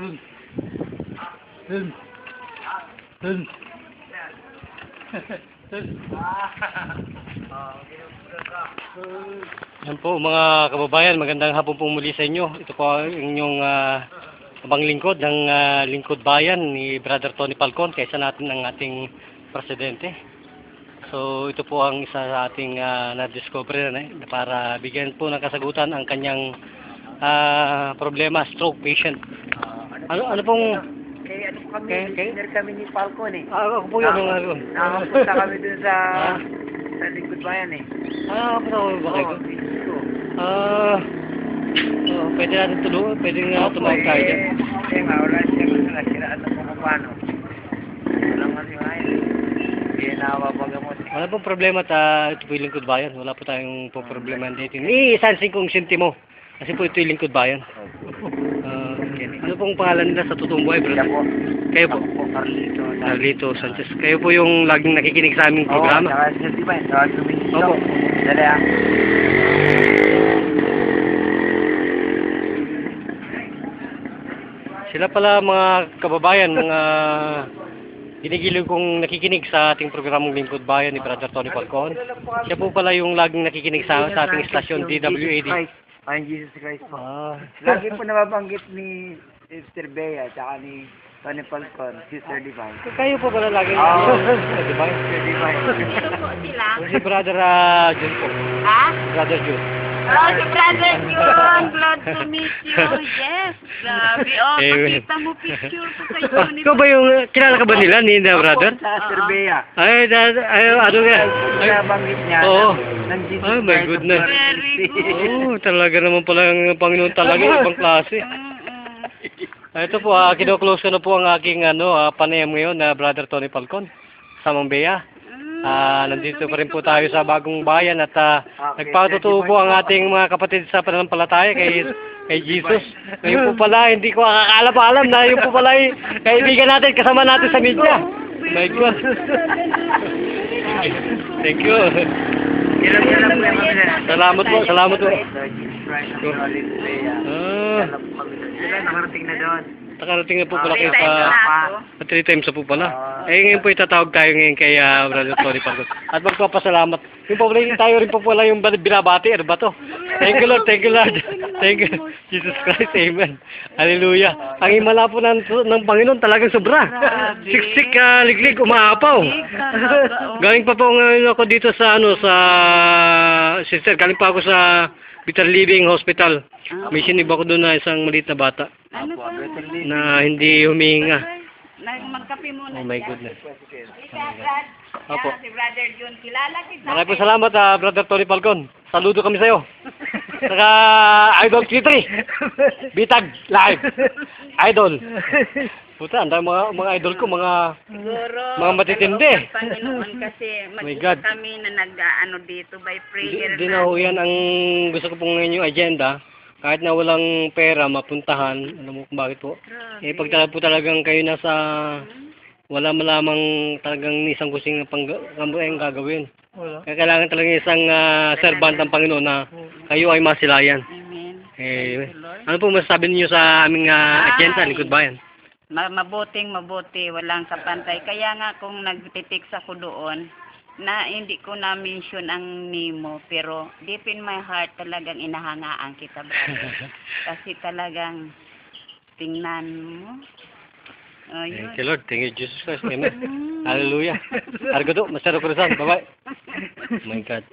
Yan po mga kababayan, magandang hapon po muli sa inyo. Ito po ang inyong abang lingkod ng Lingkod Bayan ni Brother Tony Falcon, kaysa natin ng ating presidente. So ito po ang isa sa ating na-discover na para bigyan po ng kasagutan ang kanyang problema, stroke patient. Ano pong... Ano po kami, listener kami ni Falcon eh. Ako po yun. Nakapunta kami dun sa Lingkod Bayan eh. Kapag ba kayo? Pwede natin tulungan, pwede nga tumawag tayo dyan. Wala siya kung nasiraan na kung paano. Walang masimahin. Hindi nawabagamot. Wala pong problema ito po yung Lingkod Bayan. Wala po tayong problema dito. Iisansin kong sintimo. Kasi po ito yung Lingkod Bayan. Ano pong pangalan nila sa totoong buhay, bro? Kayo po? Carlito Sanchez. Kayo po yung laging nakikinig sa aming programa? Oo, saka di ba? Opo. Dali ah. Sila pala mga kababayan, mga ginigilig kong nakikinig sa ating programang Lingkod Bayan ni Brother Tony Falcon. Siya po pala yung laging nakikinig sa ating istasyon DWAD. Ay, Jesus Christ po. Lagi po nababanggit ni Sister Bea at ni Tony Falcon, Sister Divine. Kayo po pala laging Divine? Sister Divine. Sino po sila? Si Brother Jun po. Ha? Brother Jun. Oh, si Brother Jun. Glad to meet you. Yes. Grabe. Oh, pakita mo picture ko kay Tony. Ikaw ba yung, kilala ka ba nila ni Brother? Sister Bea. Ano nga? Nabanggit niya. Oo. Ng Jesus Ay, my Christ. goodness. Very good. Talaga naman pala ang Panginoon talaga, ibang klase. Ito po, kino-close ko na po ang aking panayam ngayon na Brother Tony Falcon sa Mambea. Nandito pa rin po tayo sa Bagong Bayan at nagpatutuo po ang ating mga kapatid sa pananampalataya kay Jesus. Ngayon po pala, hindi ko akakaalam na yun po pala ay kaibigan natin, kasama natin sa media. My God. Thank you. Salamat po, salamat po. Nakarating na doon. Nakarating na po pala kayo sa 3 times na po pala. Ngayon po itatawag tayo ngayon kay Brother Tony Falcon. At magpapasalamat. Yung po pala, tayo rin po pala yung binabati. Ano ba to? Thank you Lord, thank you Lord. Thank you, Jesus Christ, Amen. Hallelujah. Ang himala po ng Panginoon talagang sobra. Siksik, liglig, umaapaw. Galing pa po ngayon ako dito sa sister, galing pa ako sa Bitter Living Hospital. May sinib ako doon na isang maliit na bata na hindi humihinga. Magkape muna. Oh my goodness. Opo. Si Brother Jun, kilala kita. Maraming po salamat, Brother Tony Falcon. Saludo kami sa'yo. Saka Idol 3 Bitag Live. Idol. Puta, ang mga idol ko, mga matitindi. Panginoon kasi kami na nag-ano dito by prayer. Di na ho yan ang gusto ko pong ngayon yung agenda. Kahit na walang pera, mapuntahan. Alam mo kung bakit po? Pag po talagang kayo nasa wala malamang talagang isang kusing ang gagawin. Kaya kailangan talagang isang servant ng Panginoon na kayo ay masilayan. Amen. Ano po masasabi niyo sa aming agenda, Lingkod Bayan? Mabuti, walang kapantay. Kaya nga kung nagtitix ako doon, na hindi ko na-mention ang name pero deep in my heart talagang inahangaan kita, brother. Kasi talagang tingnan mo. Thank you Lord, thank you Jesus Christ, Amen. Hallelujah. Argodo, Master Cruzan, bye-bye. Oh my God.